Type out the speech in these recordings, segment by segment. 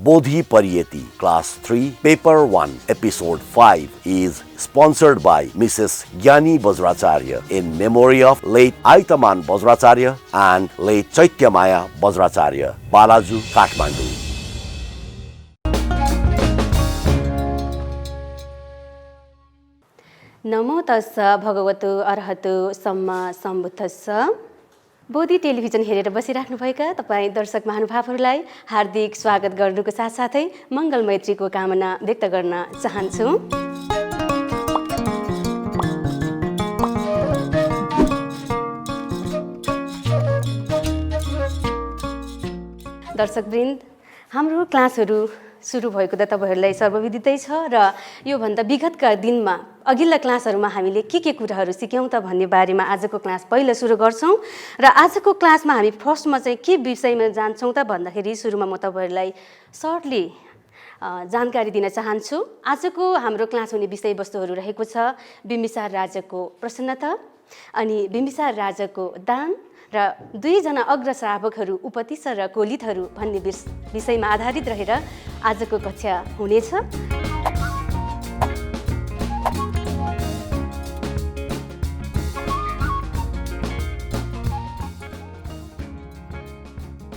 Bodhi Pariyeti, Class 3, Paper 1, Episode 5 is sponsored by Mrs. Gyani Bajracharya in memory of late Aitaman Bajracharya and late Chaityamaya Bajracharya, Balaju, Kathmandu. नमो तस्स भगवतो अर्हतो सम्मा सम्बुद्धस्स। बोधि television हेरेर बसिराख्नुभएका तपाईँ दर्शक महानुभावहरूलाई हार्दिक स्वागत गर्नुको साथसाथै मङ्गल मैत्रीको कामना व्यक्त गर्न चाहन्छु। दर्शकवृन्द, हाम्रो क्लासहरू सुरु भएको त तपाईहरूलाई सर्वविदितै छ र योभन्दा विगतका दिनमा अघिल्ला क्लासहरूमा हामीले के कुराहरू सिक्यौँ त भन्ने बारेमा आजको क्लास पहिला सुरु गर्छौँ र आजको क्लासमा हामी फर्स्टमा चाहिँ के विषयमा जान्छौँ त भन्दाखेरि सुरुमा म तपाईहरूलाई सर्टली जानकारी दिन चाहन्छु। आजको हाम्रो क्लास हुने विषयवस्तुहरू रहेको छ बिम्बिसार राजाको प्रसन्नता, अनि बिम्बिसार राजाको दान र दुईजना अग्रश्रावकहरू उपतिश र कोलितहरू भन्ने विषयमा आधारित रहेर आजको कक्षा हुनेछ।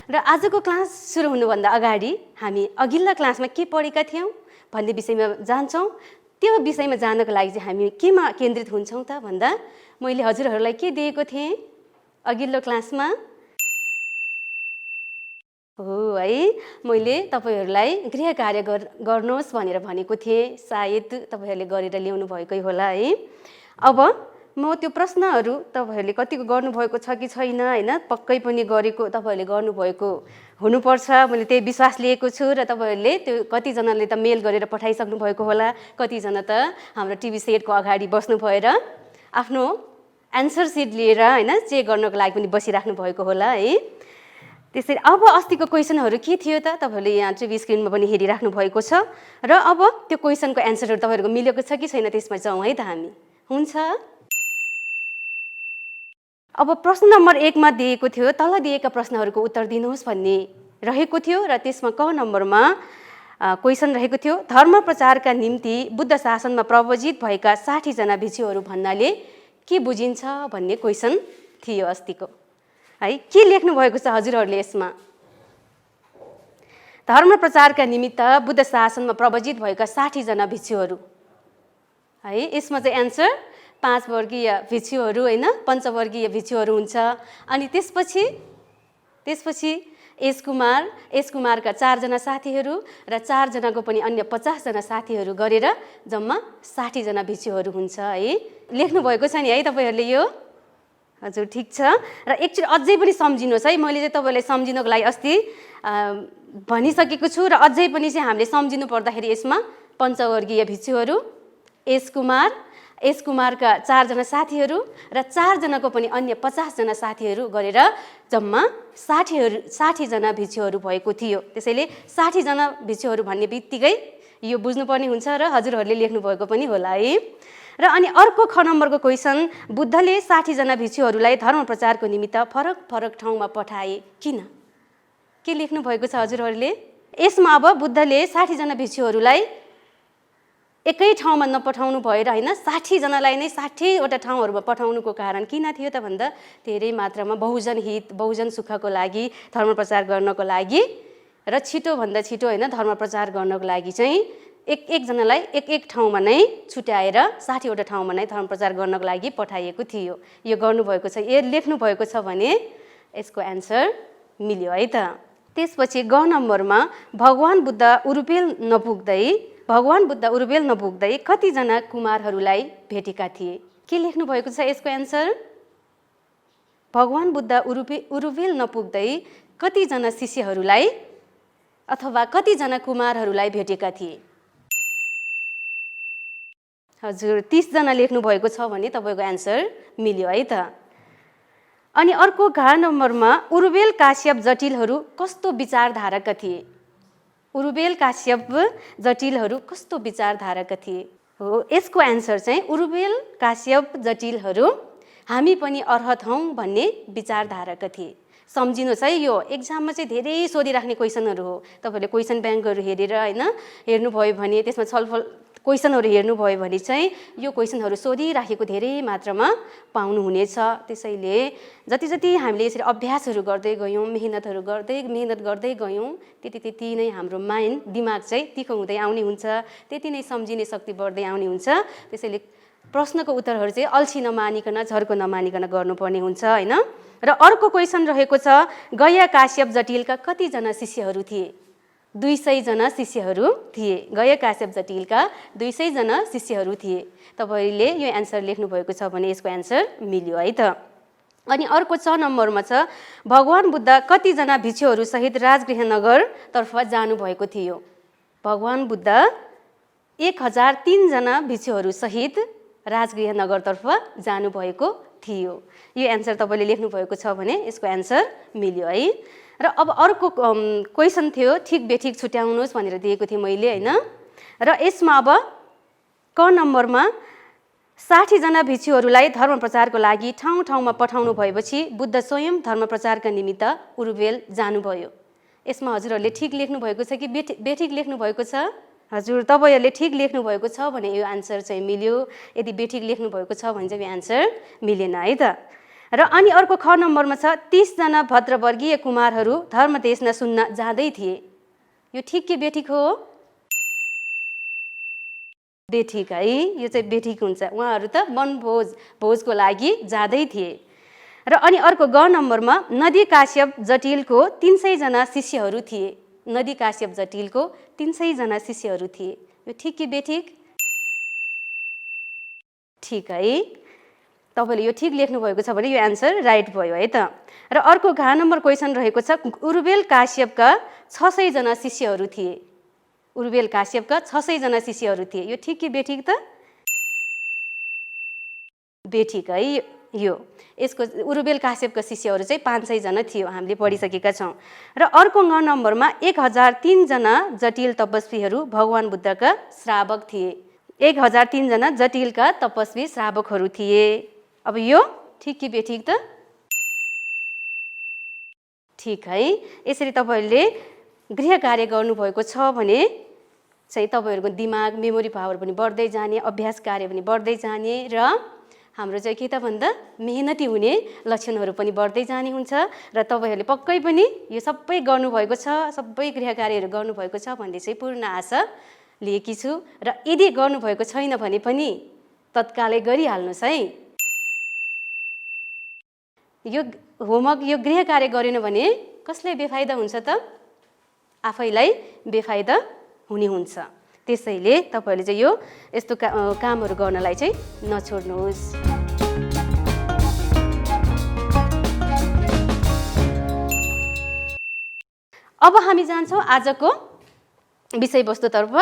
र आजको क्लास सुरु हुनुभन्दा अगाडि हामी अघिल्ला क्लासमा के पढेका थियौँ भन्ने विषयमा जान्छौँ। त्यो विषयमा जानको लागि चाहिँ हामी केमा केन्द्रित हुन्छौँ त भन्दा मैले हजुरहरूलाई के दिएको थिएँ अघिल्लो क्लासमा हो है, मैले तपाईँहरूलाई गृह कार्य गर्नुहोस् भनेर भनेको थिएँ। सायद तपाईँहरूले गरेर ल्याउनु भएकै होला है। अब म त्यो प्रश्नहरू तपाईँहरूले कतिको गर्नुभएको छ कि छैन होइन, पक्कै पनि गरेको तपाईँहरूले गर्नुभएको हुनुपर्छ, मैले त्यही विश्वास लिएको छु। र तपाईँहरूले त्यो कतिजनाले त मेल गरेर पठाइसक्नु भएको होला, कतिजना त हाम्रो टिभी सेटको अगाडि बस्नु भएर आफ्नो एन्सर सिट लिएर होइन चेक गर्नको लागि पनि बसिराख्नु भएको होला है। त्यसरी अब अस्तिको क्वेसनहरू के थियो त तपाईँहरूले यहाँ टिभी स्क्रिनमा पनि हेरिराख्नु भएको छ र अब त्यो क्वेसनको एन्सरहरू तपाईँहरूको मिलेको छ कि छैन त्यसमा जाउँ है त हामी। हुन्छ, अब प्रश्न नम्बर 1 मा दिएको थियो तल दिएका प्रश्नहरूको उत्तर दिनुहोस् भन्ने रहेको थियो र त्यसमा क नम्बरमा क्वेसन रहेको थियो धर्म प्रचारका निम्ति बुद्ध शासनमा प्रवजित भएका 60 जना भिक्षुहरू भन्नाले के बुझिन्छ भन्ने क्वेसन थियो अस्तिको है। के लेख्नु भएको छ हजुरहरूले यसमा? धर्म प्रचारका निमित्त बुद्ध शासनमा प्रवजित भएका 60 जना भिक्षुहरू है। यसमा चाहिँ एन्सर 5 वर्गीय भिक्षुहरू होइन, पञ्चवर्गीय भिक्षुहरू हुन्छ। अनि त्यसपछि एस कुमारका 4 जना साथीहरू र 4 जनाको पनि अन्य 50 जना साथीहरू गरेर जम्मा 60 जना भिक्षुहरू हुन्छ है। लेख्नु भएको छ नि है तपाईँहरूले यो? हजुर, ठिक छ। र एकचोटि अझै पनि सम्झिनुहोस् है, मैले चाहिँ तपाईँलाई सम्झिनको लागि अस्ति भनिसकेको छु र अझै पनि चाहिँ हामीले सम्झिनु पर्दाखेरि यसमा पञ्चवर्गीय भिक्षुहरू, एस कुमारका 4 जना साथीहरू र 4 जनाको पनि अन्य 50 जना साथीहरू गरेर जम्मा 60 जना भिक्षुहरू भएको थियो। त्यसैले 60 जना भिक्षुहरू भन्ने बित्तिकै यो बुझ्नुपर्ने हुन्छ र हजुरहरूले लेख्नु भएको पनि होला है। र अनि अर्को ख नम्बरको क्वेसन, बुद्धले 60 जना भिक्षुहरूलाई धर्म प्रचारको निमित्त फरक फरक ठाउँमा पठाए किन? के लेख्नु भएको छ हजुरहरूले? यसमा अब बुद्धले 60 जना भिक्षुहरूलाई एकै ठाउँमा नपठाउनु भएर होइन 60 जनालाई नै 60 वटा ठाउँहरूमा पठाउनुको कारण किन थियो त भन्दा धेरै मात्रामा बहुजन हित बहुजन सुखको लागि धर्म प्रचार गर्नको लागि र छिटोभन्दा छिटो होइन धर्म प्रचार गर्नको लागि चाहिँ एकजनालाई एक ठाउँमा नै छुट्याएर 60 वटा ठाउँमा नै धर्म प्रचार गर्नको लागि पठाइएको थियो। यो गर्नुभएको छ, यो लेख्नु भएको छ भने यसको एन्सर मिल्यो है त। त्यसपछि ग नम्बरमा भगवान बुद्ध उरुपेल नपुग्दै कतिजना कुमारहरूलाई भेटेका थिए? के लेख्नु भएको छ यसको एन्सर? भगवान बुद्ध उरुपेल नपुग्दै कतिजना शिष्यहरूलाई अथवा कतिजना कुमारहरूलाई भेटेका थिए? हजुर, 30 जना लेख्नु भएको छ भने तपाईँको एन्सर मिल्यो है त। अनि अर्को घ नम्बरमा उरुबेल काश्यप जटिलहरू कस्तो विचारधाराका थिए? उरुबेल काश्यप जटिलहरू कस्तो विचारधाराका थिए हो? यसको एन्सर चाहिँ उरुबेल काश्यप जटिलहरू हामी पनि अर्हत हौँ भन्ने विचारधाराका थिए। सम्झिनुहोस् है, यो एक्जाममा चाहिँ धेरै सोधिराख्ने क्वेसनहरू हो। तपाईँहरूले क्वेसन ब्याङ्कहरू हेरेर होइन हेर्नुभयो भने, त्यसमा छलफल क्वेसनहरू हेर्नुभयो भने चाहिँ यो क्वेसनहरू सोधिराखेको धेरै मात्रामा पाउनुहुनेछ। त्यसैले जति जति हामीले यसरी अभ्यासहरू गर्दै गयौँ, मेहनत गर्दै गयौँ, त्यति नै हाम्रो माइन्ड दिमाग चाहिँ तिखो हुँदै आउने हुन्छ, त्यति नै सम्झिने शक्ति बढ्दै आउने हुन्छ। त्यसैले प्रश्नको उत्तरहरू चाहिँ अल्छी नमानिकन, झर्को नमानिकन गर्नुपर्ने हुन्छ होइन। र अर्को क्वेसन रहेको छ, गया काश्यप जटिलका कतिजना शिष्यहरू थिए? 200 जना शिष्यहरू थिए। गया काश्यप जटिलका 200 जना शिष्यहरू थिए। तपाईँले यो एन्सर लेख्नुभएको छ भने यसको एन्सर मिल्यो है त। अनि अर्को 6 नम्बरमा छ, भगवान बुद्ध कतिजना भिक्षुहरू सहित राजगृहनगरतर्फ जानुभएको थियो? भगवान बुद्ध 1003 जना भिक्षुहरू सहित राजगृहनगरतर्फ जानुभएको थियो। यो एन्सर तपाईँले लेख्नुभएको छ भने यसको एन्सर मिल्यो है। र अब अर्को क्वेसन थियो, ठिक बेठिक छुट्याउनुहोस् भनेर दिएको थिएँ मैले होइन। र यसमा अब क नम्बरमा 60 जना भिक्षुहरूलाई धर्म प्रचारको लागि ठाउँ ठाउँमा पठाउनु भएपछि बुद्ध स्वयं धर्म प्रचारका निमित्त उरुवेल जानुभयो। यसमा हजुरहरूले ठिक लेख्नुभएको छ कि बेठिक लेख्नुभएको छ? हजुर, तपाईँहरूले ठिक लेख्नुभएको छ भने यो आन्सर चाहिँ मिल्यो। यदि बेठिक लेख्नुभएको छ भने चाहिँ यो आन्सर मिलेन है त। र अनि अर्को ख नम्बरमा छ, 30 जना भद्रवर्गीय कुमारहरू धर्मदेशना सुन्न जाँदै थिए। यो ठिक कि बेठिक हो? बेठिक है, यो चाहिँ बेठिक हुन्छ। उहाँहरू त भोजको लागि जाँदै थिए। र अनि अर्को ग नम्बरमा नदी काश्यप जटिलको 300 जना शिष्यहरू थिए। नदी काश्यप जटिलको 300 जना शिष्यहरू थिए। यो ठिक कि बेठिक? ठिक है, तपाईँले यो ठिक लेख्नुभएको छ भने यो एन्सर राइट भयो है त। र अर्को घ नम्बर क्वेसन रहेको छ, उरुवेल काश्यपका 600 जना शिष्यहरू थिए। उरुवेल काश्यपका 600 जना शिष्यहरू थिए। यो ठिक कि बेठिक त? बेठिक है यो। यसको उरुवेल काश्यपका शिष्यहरू चाहिँ 500 जना थियो, हामीले पढिसकेका छौँ। र अर्को ग नम्बरमा 1003 जना जटिल तपस्वीहरू भगवान बुद्धका श्रावक थिए। 1003 जना जटिलका तपस्वी श्रावकहरू थिए। अब यो ठिक कि बेठिक त? ठिक है। यसरी तपाईँहरूले गृह कार्य गर्नुभएको छ भने चाहिँ तपाईँहरूको दिमाग, मेमोरी पावर पनि बढ्दै जाने, अभ्यास कार्य पनि बढ्दै जाने र हाम्रो चाहिँ के त भन्दा मेहनती हुने लक्षणहरू पनि बढ्दै जाने हुन्छ। र तपाईँहरूले पक्कै पनि यो सबै गर्नुभएको छ, सबै गृह कार्यहरू गर्नुभएको छ भन्ने चाहिँ पूर्ण आशा लिएकी छु। र यदि गर्नुभएको छैन भने पनि तत्कालै गरिहाल्नुहोस् है। यो होमवर्क, यो गृह कार्य गरेन भने कसलाई बेफाइदा हुन्छ त? आफैलाई बेफाइदा हुने हुन्छ। त्यसैले तपाईँहरूले चाहिँ यो यस्तो कामहरू गर्नलाई चाहिँ नछोड्नुहोस्। अब हामी जान्छौँ आजको विषयवस्तुतर्फ।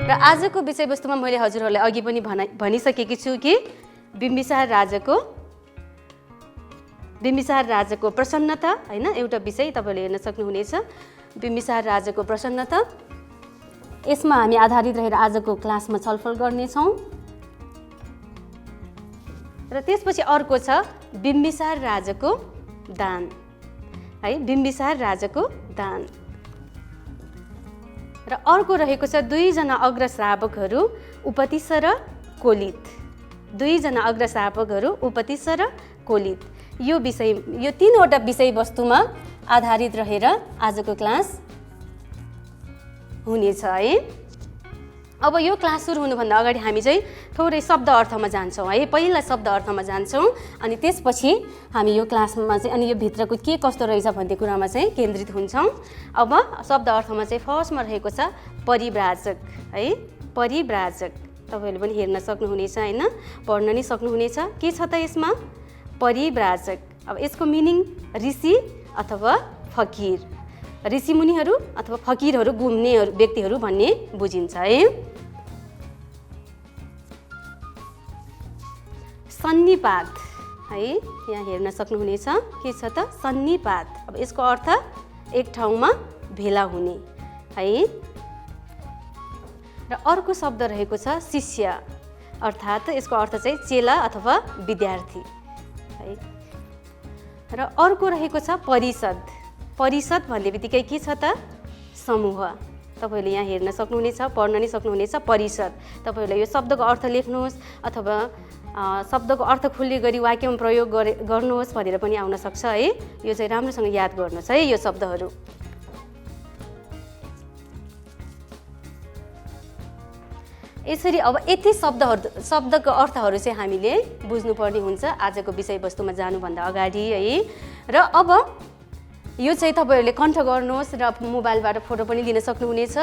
र आजको विषयवस्तुमा मैले हजुरहरूलाई अघि पनि भनिसकेकी छु कि बिम्बिसार राजाको प्रसन्नता होइन एउटा विषय तपाईँले हेर्न सक्नुहुनेछ। बिम्बिसार राजाको प्रसन्नता, यसमा हामी आधारित रहेर आजको क्लासमा छलफल गर्नेछौँ। र त्यसपछि अर्को छ बिम्बिसार राजाको दान है, बिम्बिसार राजाको दान। र अर्को रहेको छ 2 जना अग्र श्रावकहरू उपतिस्स र कोलित। 2 जना अग्र श्रावकहरू उपतिस्स र कोलित। यो 3वटा विषयवस्तुमा आधारित रहेर आजको क्लास हुनेछ है। अब यो क्लास सुरु हुनुभन्दा अगाडि हामी चाहिँ थोरै शब्द अर्थमा जान्छौँ है। पहिला शब्द अर्थमा जान्छौँ अनि त्यसपछि हामी यो क्लासमा चाहिँ अनि यो भित्रको के कस्तो रहेछ भन्ने कुरामा चाहिँ केन्द्रित हुन्छौँ। अब शब्द अर्थमा चाहिँ फर्स्टमा रहेको छ परिव्राजक है। परिव्राजक तपाईँहरूले पनि हेर्न सक्नुहुनेछ होइन, पढ्न नै सक्नुहुनेछ। के छ त यसमा? परिव्राजक। अब यसको मिनिङ ऋषि अथवा फकीर, ऋषिमुनिहरू अथवा फकीरहरू, घुम्ने व्यक्तिहरू भन्ने बुझिन्छ है। सन्निपात है, यहाँ हेर्न सक्नुहुनेछ के छ त? सन्निपात। अब यसको अर्थ एक ठाउँमा भेला हुने। है। र अर्को शब्द रहेको छ शिष्य, अर्थात् यसको अर्थ चाहिँ चेला अथवा विद्यार्थी है। र अर्को रहेको छ परिषद। परिषद भन्ने बित्तिकै के छ त? समूह। तपाईँहरूले यहाँ हेर्न सक्नुहुनेछ, पढ्न नै सक्नुहुनेछ परिषद। तपाईँहरूले यो शब्दको अर्थ लेख्नुहोस् अथवा शब्दको अर्थ खुल्ने गरी वाक्यमा प्रयोग गर्नुहोस् भनेर पनि आउन सक्छ है। यो चाहिँ राम्रोसँग याद गर्नुहोस् है यो शब्दहरू। यसरी अब यति शब्दको अर्थहरू चाहिँ हामीले बुझ्नुपर्ने हुन्छ आजको विषयवस्तुमा जानुभन्दा अगाडि है। र अब यो चाहिँ तपाईँहरूले कण्ठ गर्नुहोस् र मोबाइलबाट फोटो पनि लिन सक्नुहुनेछ।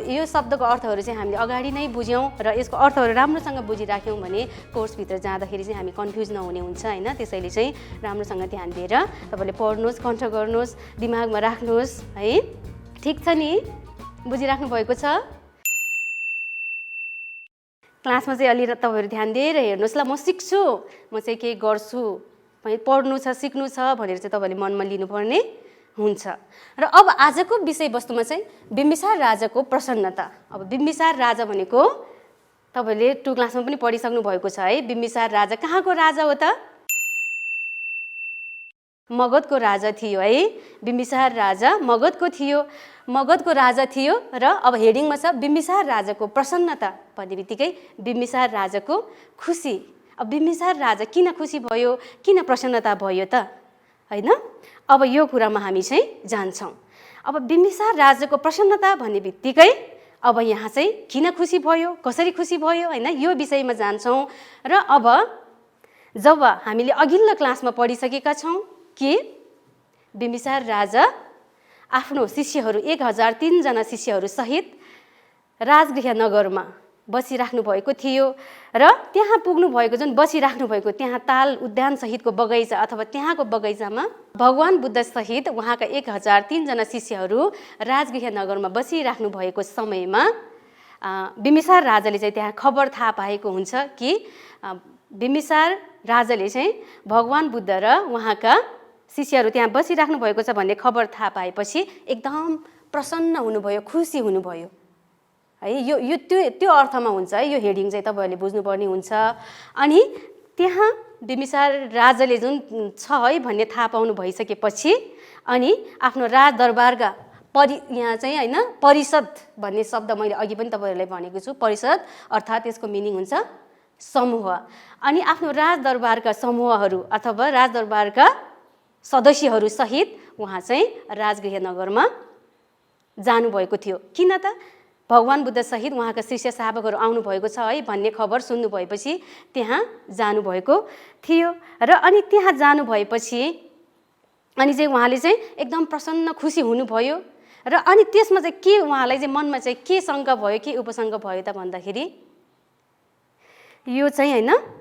यो शब्दको अर्थहरू चाहिँ हामीले अगाडि नै बुझ्यौँ र यसको अर्थहरू राम्रोसँग बुझिराख्यौँ भने कोर्सभित्र जाँदाखेरि चाहिँ हामी कन्फ्युज नहुने हुन्छ होइन। त्यसैले चाहिँ राम्रोसँग ध्यान दिएर तपाईँले पढ्नुहोस्, कण्ठ गर्नुहोस्, दिमागमा राख्नुहोस् है। ठिक छ नि? बुझिराख्नु भएको छ? क्लासमा चाहिँ अलि तपाईँहरू ध्यान दिएर हेर्नुहोस् ल। म सिक्छु, म चाहिँ केही गर्छु, पढ्नु छ, सिक्नु छ भनेर चाहिँ तपाईँले मनमा लिनुपर्ने हुन्छ। र अब आजको विषयवस्तुमा चाहिँ बिम्बिसार राजाको प्रसन्नता। अब बिम्बिसार राजा भनेको तपाईँले 2 क्लासमा पनि पढिसक्नु भएको छ है। बिम्बिसार राजा कहाँको राजा हो त? मगधको राजा थियो है। बिम्बिसार राजा मगधको थियो, मगधको राजा थियो। र अब हेडिङमा छ बिम्बिसार राजाको प्रसन्नता भन्ने बित्तिकै बिम्बिसार राजाको खुसी। अब बिम्बिसार राजा किन खुसी भयो, किन प्रसन्नता भयो त होइन? अब यो कुरामा हामी चाहिँ जान्छौँ। अब बिम्बिसार राजाको प्रसन्नता भन्ने बित्तिकै अब यहाँ चाहिँ किन खुसी भयो, कसरी खुसी भयो होइन, यो विषयमा जान्छौँ। र अब जब हामीले अघिल्लो क्लासमा पढिसकेका छौँ कि बिम्बिसार राजा आफ्नो शिष्यहरू 1003 जना शिष्यहरू सहित राजगृह नगरमा बसिराख्नु भएको थियो। र त्यहाँ पुग्नु भएको जुन बसिराख्नु भएको त्यहाँ ताल उद्यान सहितको बगैँचा अथवा त्यहाँको बगैँचामा भगवान बुद्ध सहित उहाँका 1003 जना शिष्यहरू राजगृह नगरमा बसिराख्नु भएको समयमा बिम्बिसार राजाले चाहिँ त्यहाँ खबर थाहा पाएको हुन्छ कि बिम्बिसार राजाले चाहिँ भगवान बुद्ध र उहाँका शिष्यहरू त्यहाँ बसिराख्नु भएको छ भन्ने खबर थाहा पाएपछि एकदम प्रसन्न हुनुभयो, खुसी हुनुभयो है। यो त्यो अर्थमा हुन्छ है। यो हेडिङ चाहिँ तपाईँहरूले बुझ्नुपर्ने हुन्छ। अनि त्यहाँ बिम्बिसार राजाले जुन छ है भन्ने थाहा पाउनु भइसकेपछि अनि आफ्नो राजदरबारका यहाँ चाहिँ होइन परिषद भन्ने शब्द मैले अघि पनि तपाईँहरूलाई भनेको छु। परिषद अर्थात् यसको मिनिङ हुन्छ समूह। अनि आफ्नो राजदरबारका समूहहरू अथवा राजदरबारका सदस्यहरू सहित उहाँ चाहिँ राजगृह नगरमा जानुभएको थियो। किन त? भगवान बुद्ध सहित उहाँका शिष्य शावकहरू आउनुभएको छ है भन्ने खबर सुन्नु भएपछि त्यहाँ जानुभएको थियो। र अनि त्यहाँ जानुभएपछि अनि चाहिँ उहाँले चाहिँ एकदम प्रसन्न खुसी हुनुभयो। र अनि त्यसमा चाहिँ के उहाँलाई चाहिँ मनमा चाहिँ के शङ्का भयो, के उपशङ्का भयो त भन्दाखेरि यो चाहिँ होइन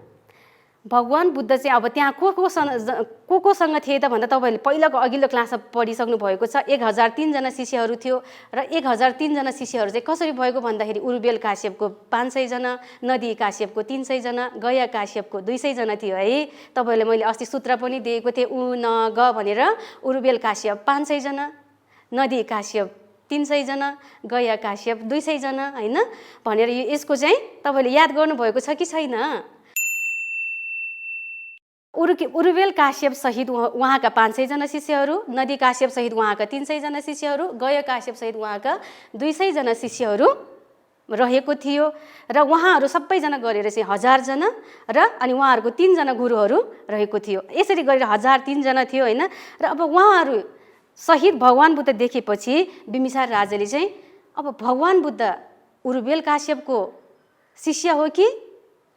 भगवान बुद्ध चाहिँ अब त्यहाँ कोसँग थिए त भन्दा तपाईँहरूले पहिलाको अघिल्लो क्लासमा पढिसक्नु भएको छ। 1003 जना शिष्यहरू थियो र 1003 जना शिष्यहरू चाहिँ कसरी भएको भन्दाखेरि उरुबेल काश्यपको 500 जना, नदी काश्यपको 300 जना, गया काश्यपको 200 जना थियो है। तपाईँहरूले मैले अस्ति सूत्र पनि दिएको थिएँ उ न ग भनेर। उरुबेल काश्यप 500 जना, नदी काश्यप 300 जना, गया काश्यप 200 जना होइन भनेर यसको चाहिँ तपाईँले याद गर्नुभएको छ कि छैन? उरुबेल काश्यप सहित उहाँका 500 जना शिष्यहरू, नदी काश्यप सहित उहाँका 300 जना शिष्यहरू, गया काश्यप सहित उहाँका 200 जना शिष्यहरू रहेको थियो। र उहाँहरू सबैजना गरेर चाहिँ 1000 जना र अनि उहाँहरूको 3 जना गुरुहरू रहेको थियो। यसरी गरेर 1003 जना थियो होइन। र अब उहाँहरू सहित भगवान बुद्ध देखेपछि बिम्बिसार राजाले चाहिँ अब भगवान बुद्ध उरुबेल काश्यपको शिष्य हो कि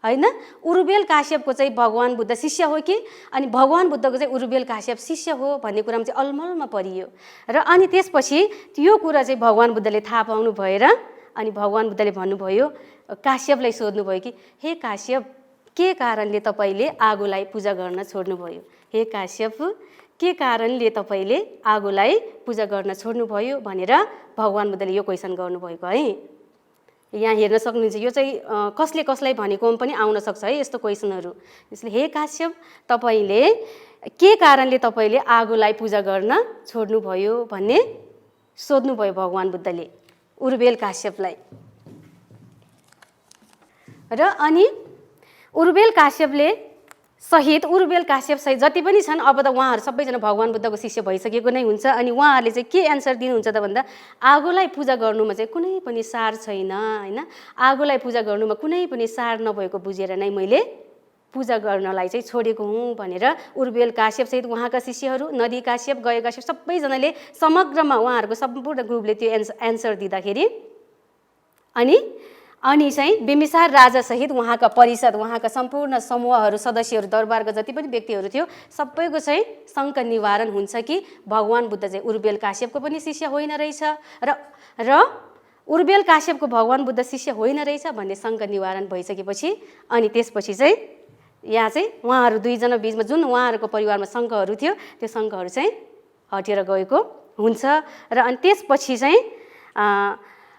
होइन, उरुबेल काश्यपको चाहिँ भगवान बुद्ध शिष्य हो कि अनि भगवान बुद्धको चाहिँ उरुबेल काश्यप शिष्य हो भन्ने कुरामा चाहिँ अलमलमा परियो। र अनि त्यसपछि यो कुरा चाहिँ भगवान बुद्धले थाहा पाउनु भएर अनि भगवान बुद्धले भन्नुभयो, काश्यपलाई सोध्नुभयो कि हे काश्यप के कारणले तपाईँले आगोलाई पूजा गर्न छोड्नुभयो? हे काश्यप के कारणले तपाईँले आगोलाई पूजा गर्न छोड्नुभयो भनेर भगवान बुद्धले यो क्वेसन गर्नुभएको है। यहाँ हेर्न सक्नुहुन्छ यो चाहिँ कसले कसलाई भनेको पनि आउन सक्छ है यस्तो क्वेसनहरू। यसले हे काश्यप तपाईँले के कारणले तपाईँले आगोलाई पूजा गर्न छोड्नुभयो भन्ने सोध्नुभयो भगवान बुद्धले। उर्बेल काश्यपलाई। र अनि उर्बेल काश्यपले सहित उर्बेल काश्यप सहित जति पनि छन् अब त उहाँहरू सबैजना भगवान बुद्धको शिष्य भइसकेको नै हुन्छ। अनि उहाँहरूले चाहिँ के एन्सर दिनुहुन्छ त भन्दा आगोलाई पूजा गर्नुमा चाहिँ कुनै पनि सार छैन हैन, आगोलाई पूजा गर्नुमा कुनै पनि सार नभएको बुझेर नै मैले पूजा गर्नलाई चाहिँ छोडेको हुँ भनेर उर्बेल काश्यप सहित उहाँका शिष्यहरू, नदी काश्यप, गय काश्यप सबैजनाले समग्रमा उहाँहरूको सम्पूर्ण ग्रुपले त्यो एन्सर दिँदाखेरि अनि चाहिँ बिम्बिसार राजासहित उहाँका परिषद, उहाँका सम्पूर्ण समूहहरू, सदस्यहरू, दरबारका जति पनि व्यक्तिहरू थियो सबैको चाहिँ शङ्का निवारण हुन्छ कि भगवान बुद्ध चाहिँ उर्बेल काश्यपको पनि शिष्य होइन रहेछ र उर्बेल काश्यपको भगवान बुद्ध शिष्य होइन रहेछ भन्ने शङ्का निवारण भइसकेपछि अनि त्यसपछि चाहिँ यहाँ चाहिँ उहाँहरू दुईजना बिचमा जुन उहाँहरूको परिवारमा शङ्काहरू थियो त्यो शङ्काहरू चाहिँ हटेर गएको हुन्छ। र अनि त्यसपछि चाहिँ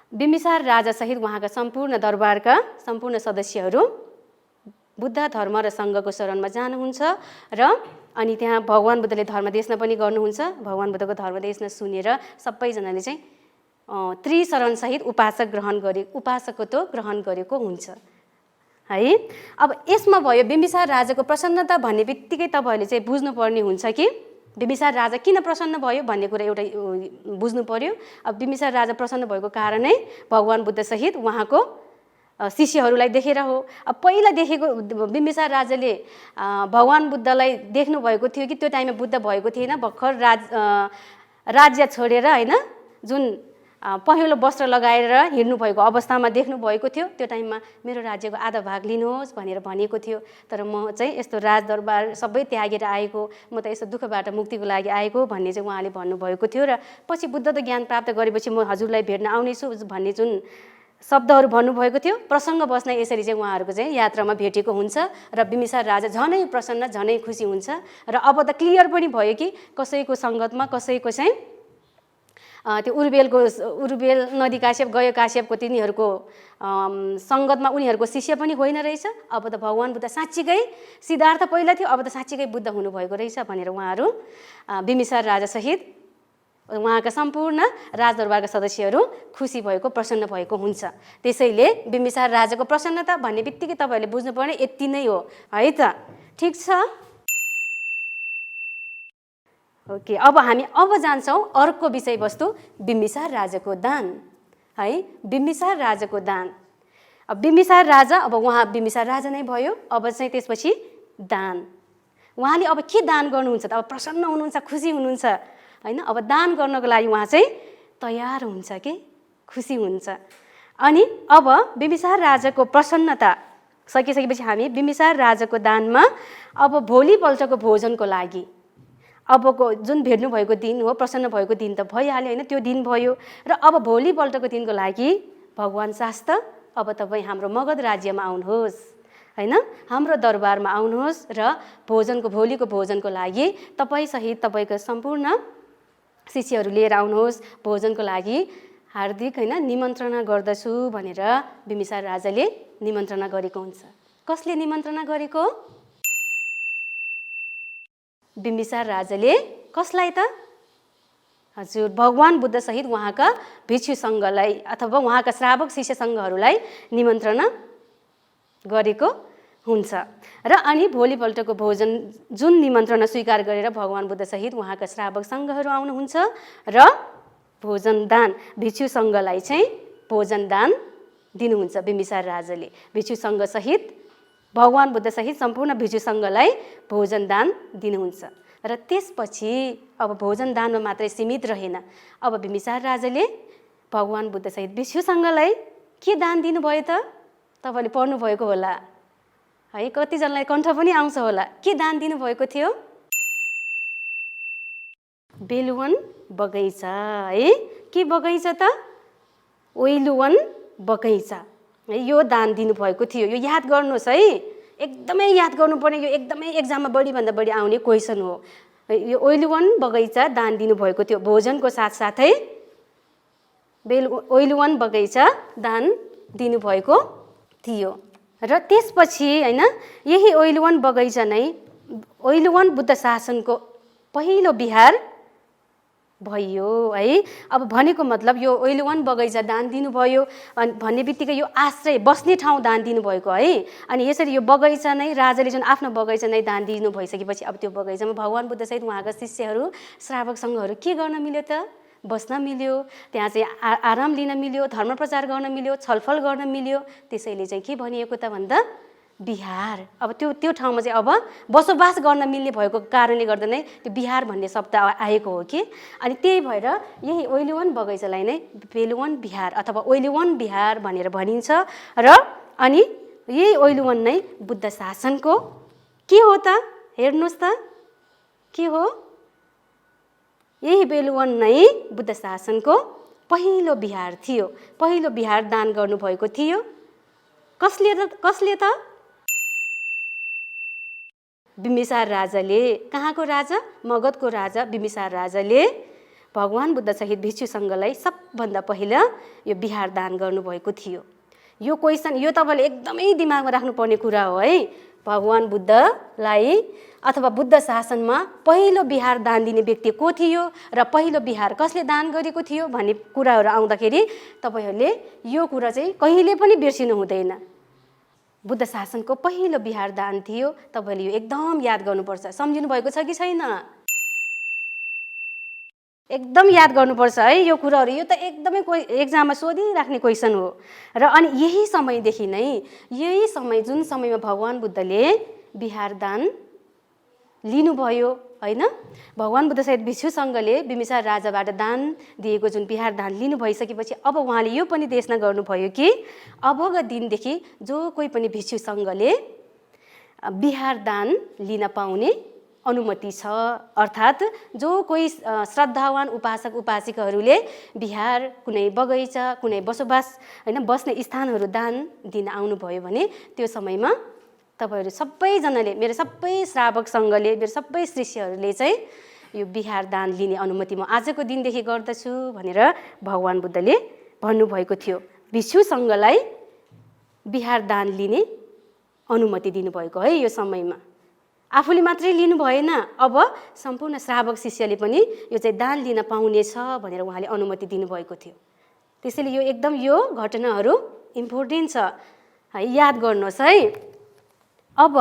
बिम्बिसार राजासहित उहाँका सम्पूर्ण दरबारका सम्पूर्ण सदस्यहरू बुद्ध धर्म र सङ्घको शरणमा जानुहुन्छ र अनि त्यहाँ भगवान बुद्धले धर्मदेशना पनि गर्नुहुन्छ। भगवान बुद्धको धर्मदेशना सुनेर सबैजनाले चाहिँ त्रिशरणसहित उपासकत्व ग्रहण गरेको हुन्छ है। अब यसमा भयो बिम्बिसार राजाको प्रसन्नता भन्ने बित्तिकै तपाईँहरूले चाहिँ बुझ्नुपर्ने हुन्छ कि बिम्बिसार राजा किन प्रसन्न भयो भन्ने कुरा एउटा बुझ्नु पर्यो। अब बिम्बिसार राजा प्रसन्न भएको कारण नै भगवान बुद्धसहित उहाँको शिष्यहरूलाई देखेर हो। अब पहिला देखेको बिम्बिसार राजाले भगवान बुद्धलाई देख्नु भएको थियो कि त्यो टाइममा बुद्ध भएको थिएन, भर्खर राज्य छोडेर हैन जुन पहेँलो वस्त्र लगाएर हिँड्नु भएको अवस्थामा देख्नु भएको थियो। त्यो टाइममा मेरो राज्यको आधा भाग लिनुहोस् भनेर भनेको थियो, तर म चाहिँ यस्तो राजदरबार सबै त्यागेर आएको, म त यस्तो दुःखबाट मुक्तिको लागि आएको भन्ने चाहिँ उहाँले भन्नुभएको थियो। र पछि बुद्ध त ज्ञान प्राप्त गरेपछि म हजुरलाई भेट्न आउनेछु भन्ने जुन शब्दहरू भन्नुभएको थियो, प्रसङ्ग बस्न यसरी चाहिँ उहाँहरूको चाहिँ यात्रामा भेटेको हुन्छ र बिम्बिसार राजा झनै प्रसन्न, झनै खुसी हुन्छ। र अब त क्लियर पनि भयो कि कसैको सङ्गतमा कसैको चाहिँ त्यो उर्बेल नदी काश्यप, गय काश्यपको तिनीहरूको सङ्गतमा उनीहरूको शिष्य पनि होइन रहेछ। अब त भगवान बुद्ध साँच्चीकै सिद्धार्थ पहिला थियो, अब त साँच्चीकै बुद्ध हुनुभएको रहेछ भनेर उहाँहरू बिम्बिसार राजासहित उहाँका सम्पूर्ण राजदरबारका सदस्यहरू खुसी भएको, प्रसन्न भएको हुन्छ। त्यसैले बिम्बिसार राजाको प्रसन्नता भन्ने बित्तिकै तपाईँहरूले बुझ्नुपर्ने यति नै हो है त। ठिक छ, ओके। अब हामी जान्छौँ अर्को विषयवस्तु बिम्बिसार राजाको दान है। बिम्बिसार राजाको दान, अब बिम्बिसार राजा, अब उहाँ बिम्बिसार राजा नै भयो। अब चाहिँ त्यसपछि दान, उहाँले अब के दान गर्नुहुन्छ त? अब प्रसन्न हुनुहुन्छ, खुसी हुनुहुन्छ हैन। अब दान गर्नको लागि उहाँ चाहिँ तयार हुन्छ कि खुसी हुन्छ। अनि अब बिम्बिसार राजाको प्रसन्नता सकिसकेपछि हामी बिम्बिसार राजाको दानमा अब भोलिपल्टको भोजनको लागि अबको जुन भेट्नु भएको दिन हो, प्रसन्न भएको दिन त भइहाल्यो होइन, त्यो दिन भयो। र अब भोलिपल्टको दिनको लागि भगवान शास्त्र अब तपाईँ हाम्रो मगध राज्यमा आउनुहोस् हैन, हाम्रो दरबारमा आउनुहोस् र भोलिको भोजनको लागि तपाईँसहित तपाईँको सम्पूर्ण शिष्यहरू लिएर आउनुहोस्, भोजनको लागि हार्दिक हैन निमन्त्रणा गर्दछु भनेर बिम्बिसार राजाले निमन्त्रणा गरेको हुन्छ। कसले निमन्त्रणा गरेको? बिम्बिसार राजाले कसलाई त? हजुर, भगवान बुद्ध सहित उहाँका भिक्षु सङ्घलाई अथवा उहाँका श्रावक शिष्य सङ्घहरूलाई निमन्त्रणा गरेको हुन्छ। र अनि भोलिपल्टको भोजन जुन निमन्त्रणा स्वीकार गरेर भगवान बुद्ध सहित उहाँका श्रावक सङ्घहरू आउनुहुन्छ र भोजन दान, भिक्षु सङ्घलाई चाहिँ भोजन दान दिनुहुन्छ बिम्बिसार राजाले। भिक्षु सङ्घ सहित भगवान बुद्ध सहित सम्पूर्ण भिक्षु सङ्घलाई भोजन दान दिनुहुन्छ। र त्यसपछि अब भोजन दानमा मात्रै सीमित रहेन, अब बिम्बिसार राजाले भगवान बुद्ध सहित भिक्षु सङ्घलाई के दान दिनुभयो त? तपाईँले पढ्नुभएको होला है, कतिजनालाई कण्ठ पनि आउँछ होला। के दान दिनुभएको थियो? बेलुवन बगैँचा है। के बगैँचा त? ओइलुवन बगैँचा है, यो दान दिनुभएको थियो। यो याद गर्नुहोस् है, एकदमै याद गर्नुपर्ने, यो एकदमै एक्जाममा बढीभन्दा बढी आउने क्वेसन हो। यो ओइलुवन बगैँचा दान दिनुभएको थियो। भोजनको साथसाथै ओइलुवन बगैँचा दान दिनुभएको थियो। र त्यसपछि हैन यही ओइलुवन बगैँचा नै ओइलुवन बुद्ध शासनको पहिलो बिहार भयो है। अब भनेको मतलब यो ओइलवान बगैँचा दान दिनुभयो भन्ने बित्तिकै यो आश्रय बस्ने ठाउँ दान दिनुभएको है। अनि यसरी यो बगैँचा नै राजाले जुन आफ्नो बगैँचा नै दान दिनु भइसकेपछि अब त्यो बगैँचामा भगवान बुद्धसहित उहाँका शिष्यहरू श्रावक सङ्घहरू के गर्न मिल्यो त? बस्न मिल्यो, त्यहाँ चाहिँ आराम लिन मिल्यो, धर्म प्रचार गर्न मिल्यो, छलफल गर्न मिल्यो। त्यसैले चाहिँ के भनिएको त भन्दा बिहार। अब त्यो ठाउँमा चाहिँ अब बसोबास गर्न मिल्ने भएको कारणले गर्दा नै त्यो बिहार भन्ने शब्द आएको हो कि। अनि त्यही भएर यही ओइलवान बगैँचालाई नै बेलुवन बिहार अथवा ओइलवान बिहार भनेर भनिन्छ। र अनि यही ओइलवान नै बुद्ध शासनको के हो त? हेर्नुहोस् त के हो? यही बेलुवन नै बुद्ध शासनको पहिलो बिहार थियो। पहिलो बिहार दान गर्नुभएको थियो। कसले त? बिम्बिसार राजाले। कहाँको राजा? मगधको राजा बिम्बिसार राजाले भगवान बुद्धसहित भिक्षु सङ्घलाई सबभन्दा पहिला यो बिहार दान गर्नुभएको थियो। यो क्वेसन यो तपाईँले एकदमै दिमागमा राख्नुपर्ने कुरा हो है। भगवान बुद्धलाई अथवा बुद्ध शासनमा पहिलो बिहार दान दिने व्यक्ति को थियो र पहिलो बिहार कसले दान गरेको थियो भन्ने कुराहरू आउँदाखेरि तपाईँहरूले यो कुरा चाहिँ कहिले पनि बिर्सिनु हुँदैन। बुद्ध शासनको पहिलो बिहार दान थियो। तपाईँले यो एकदम याद गर्नुपर्छ। सम्झिनु भएको छ कि छैन? एकदम याद गर्नुपर्छ है यो कुराहरू। यो त एकदमै एक्जाममा सोधिराख्ने क्वेसन हो। र अनि यही समयदेखि नै यही समय जुन समयमा भगवान बुद्धले बिहार दान लिनुभयो होइन, भगवान बुद्धसहित भिक्षु सङ्घले बिम्बिसार राजाबाट दान दिएको जुन बिहार दान लिनु भइसकेपछि अब उहाँले यो पनि देशना गर्नुभयो कि अबको दिनदेखि जो कोही पनि भिक्षु सङ्घले बिहार दान लिन पाउने अनुमति छ। अर्थात् जो कोही श्रद्धावान उपासक उपासिकाहरूले बिहार, कुनै बगैँचा, कुनै बसोबास होइन बस्ने स्थानहरू दान दिन आउनुभयो भने त्यो समयमा तपाईँहरू सबैजनाले, मेरो सबै श्रावक सङ्घले, मेरो सबै शिष्यहरूले चाहिँ यो बिहार दान लिने अनुमति म आजको दिनदेखि गर्दछु भनेर भगवान बुद्धले भन्नुभएको थियो। भिक्षु सङ्घलाई बिहार दान लिने अनुमति दिनुभएको है यो समयमा। आफूले मात्रै लिनु भएन, अब सम्पूर्ण श्रावक शिष्यले पनि यो चाहिँ दान लिन पाउनेछ भनेर उहाँले अनुमति दिनुभएको थियो। त्यसैले यो एकदम यो घटनाहरू इम्पोर्टेन्ट छ है, याद गर्नुहोस् है। अब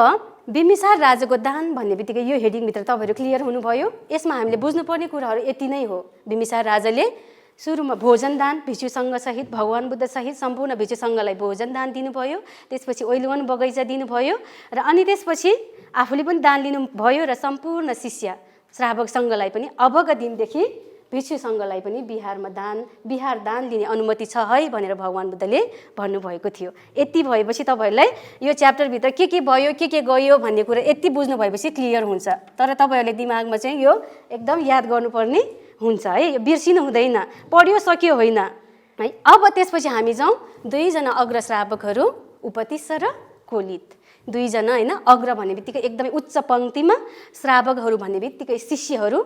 बिम्बिसार राजाको दान भन्ने बित्तिकै यो हेडिङभित्र तपाईँहरू क्लियर हुनुभयो। यसमा हामीले बुझ्नुपर्ने कुराहरू यति नै हो। बिम्बिसार राजाले सुरुमा भोजन दान भिक्षु सङ्घसहित भगवान बुद्धसहित सम्पूर्ण भिक्षु सङ्घलाई भोजन दान दिनुभयो। त्यसपछि ओइलवान बगैँचा दिनुभयो र अनि त्यसपछि आफूले पनि दान लिनुभयो र सम्पूर्ण शिष्य श्रावक सङ्घलाई पनि अबका दिनदेखि भिक्षु सङ्घलाई पनि बिहार दान लिने अनुमति छ है भनेर भगवान बुद्धले भन्नुभएको थियो। यति भएपछि तपाईँहरूलाई यो च्याप्टरभित्र के भयो के गयो भन्ने कुरा यति बुझ्नु भएपछि क्लियर हुन्छ। तर तपाईँहरूले दिमागमा चाहिँ यो एकदम याद गर्नुपर्ने हुन्छ है, यो बिर्सिनु हुँदैन। पढ्यो सक्यो होइन है। अब त्यसपछि हामी जाउँ दुईजना अग्र श्रावकहरू उपतिस्स र कोलित। दुईजना होइन, अग्र भन्ने बित्तिकै एकदमै उच्च पङ्क्तिमा, श्रावकहरू भन्ने बित्तिकै शिष्यहरू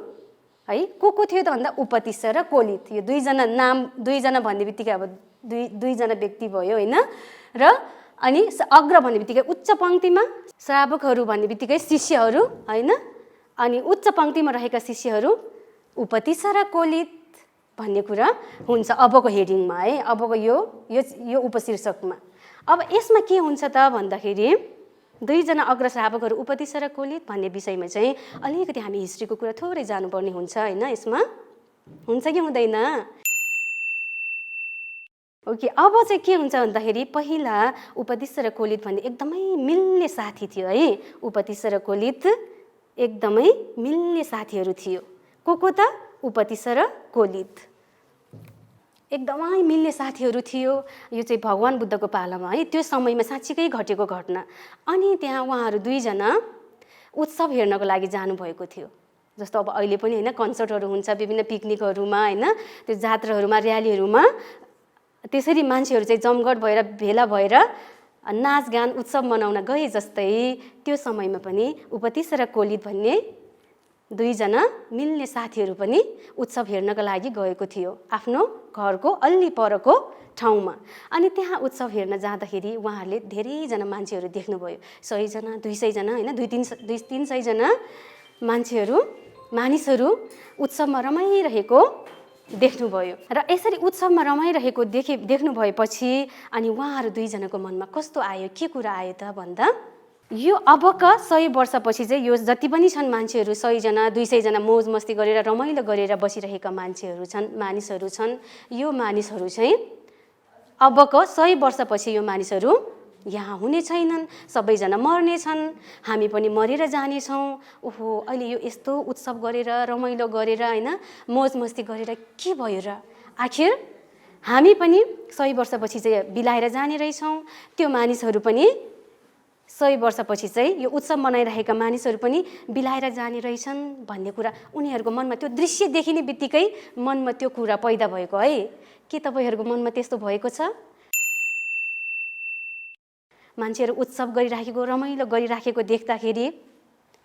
है। को थियो त भन्दा उपतिस्स र कोलित। यो दुईजना नाम, दुईजना भन्ने बित्तिकै अब दुईजना व्यक्ति भयो होइन। र अनि अग्र भन्ने बित्तिकै उच्च पङ्क्तिमा, श्रावकहरू भन्ने बित्तिकै शिष्यहरू होइन। अनि उच्च पङ्क्तिमा रहेका शिष्यहरू उपतिस्स र कोलित भन्ने कुरा हुन्छ अबको हेडिङमा है, अबको यो उपशीर्षकमा। अब यसमा के हुन्छ त भन्दाखेरि दुईजना अग्र श्रावकहरू उपतिस्स र कोलित भन्ने विषयमा चाहिँ अलिकति हामी हिस्ट्रीको कुरा थोरै जानुपर्ने हुन्छ होइन। यसमा हुन्छ कि हुँदैन? ओके, अब चाहिँ के हुन्छ भन्दाखेरि पहिला उपतिस्स र कोलित भन्ने एकदमै मिल्ने साथी थियो है। उपतिस्स र कोलित एकदमै मिल्ने साथीहरू थियो। को त? उपतिस्स र कोलित एकदमै मिल्ने साथीहरू थियो। यो चाहिँ भगवान बुद्धको पालामा है, त्यो समयमा साँच्चीकै घटेको घटना। अनि त्यहाँ उहाँहरू दुईजना उत्सव हेर्नको लागि जानुभएको थियो। जस्तो अब अहिले पनि होइन कन्सर्टहरू हुन्छ विभिन्न पिकनिकहरूमा होइन, त्यो जात्राहरूमा, र्यालीहरूमा त्यसरी मान्छेहरू चाहिँ जमघट भएर भेला भएर नाचगान उत्सव मनाउन गए जस्तै त्यो समयमा पनि उपतिस्स र कोलित भन्ने दुईजना मिल्ने साथीहरू पनि उत्सव हेर्नको लागि गएको थियो आफ्नो घरको अलि परको ठाउँमा। अनि त्यहाँ उत्सव हेर्न जाँदाखेरि उहाँहरूले धेरैजना मान्छेहरू देख्नुभयो। 100 जना 200 जना होइन, 200-300 जना मान्छेहरू मानिसहरू उत्सवमा रमाइरहेको देख्नुभयो र यसरी उत्सवमा रमाइरहेको देख्नु भएपछि अनि उहाँहरू दुईजनाको मनमा कस्तो आयो, के कुरा आयो त भन्दा यो अबका 100 वर्षपछि चाहिँ यो जति पनि छन् मान्छेहरू 100 जना 200 जना मौज मस्ती गरेर रमाइलो गरेर बसिरहेका मानिसहरू छन् यो मानिसहरू चाहिँ अबको 100 वर्षपछि यो मानिसहरू यहाँ हुने छैनन्, सबैजना मर्नेछन्, हामी पनि मरेर जानेछौँ। ओहो अहिले यो यस्तो उत्सव गरेर रमाइलो गरेर हैन मौज मस्ती गरेर के भयो र, आखिर हामी पनि 100 वर्षपछि चाहिँ बिलाएर जाने रहेछौँ, त्यो मानिसहरू पनि 100 वर्षपछि चाहिँ यो उत्सव मनाइरहेका मानिसहरू पनि बिलाएर जाने रहेछन् भन्ने कुरा उनीहरूको मनमा, त्यो दृश्य देखिने बित्तिकै मनमा त्यो कुरा पैदा भएको है। के तपाईँहरूको मनमा त्यस्तो भएको छ? मान्छेहरू उत्सव गरिराखेको रमाइलो गरिराखेको देख्दाखेरि